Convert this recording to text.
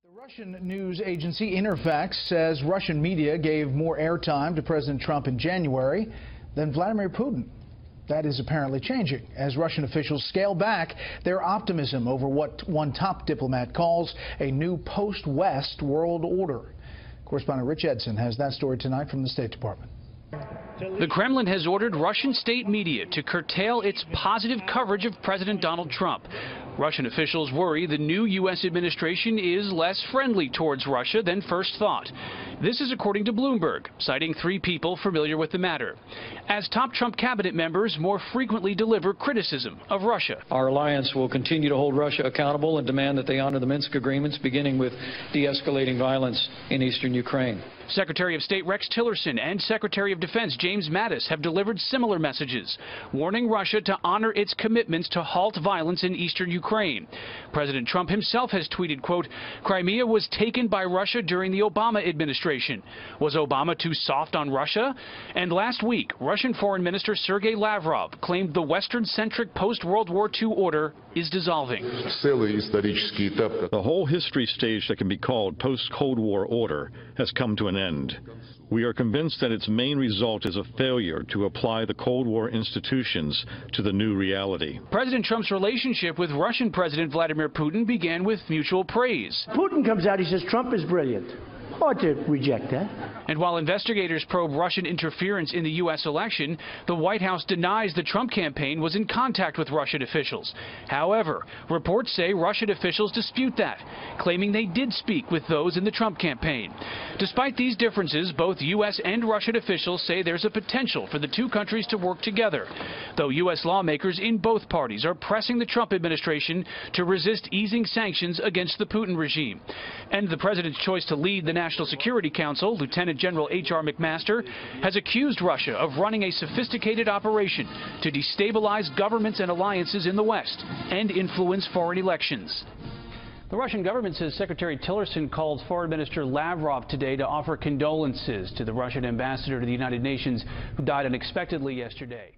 The Russian news agency Interfax says Russian media gave more airtime to President Trump in January than Vladimir Putin. That is apparently changing as Russian officials scale back their optimism over what one top diplomat calls a new post-West world order. Correspondent Rich Edson has that story tonight from the State Department. The Kremlin has ordered Russian state media to curtail its positive coverage of President Donald Trump. Russian officials worry the new U.S. administration is less friendly towards Russia than first thought. This is according to Bloomberg, citing 3 people familiar with the matter, as top Trump cabinet members more frequently deliver criticism of Russia. Our alliance will continue to hold Russia accountable and demand that they honor the Minsk agreements, beginning with de-escalating violence in eastern Ukraine. Secretary of State Rex Tillerson and Secretary of Defense James Mattis have delivered similar messages, warning Russia to honor its commitments to halt violence in eastern Ukraine. President Trump himself has tweeted, quote, "Crimea was taken by Russia during the Obama administration. Was Obama too soft on Russia?" And last week, Russian Foreign Minister Sergei Lavrov claimed the Western-centric post-World War II order is dissolving. The whole history stage that can be called post-Cold War order has come to an end. We are convinced that its main result is a failure to apply the Cold War institutions to the new reality. President Trump's relationship with Russian President Vladimir Putin began with mutual praise. Putin comes out, he says Trump is brilliant. Hard to reject that. And while investigators probe Russian interference in the U.S. election, the White House denies the Trump campaign was in contact with Russian officials. However, reports say Russian officials dispute that, claiming they did speak with those in the Trump campaign. Despite these differences, both U.S. and Russian officials say there's a potential for the two countries to work together, though U.S. lawmakers in both parties are pressing the Trump administration to resist easing sanctions against the Putin regime. And the president's choice to lead the National Security Council, Lieutenant General H.R. McMaster, has accused Russia of running a sophisticated operation to destabilize governments and alliances in the West and influence foreign elections. The Russian government says Secretary Tillerson called Foreign Minister Lavrov today to offer condolences to the Russian ambassador to the United Nations who died unexpectedly yesterday.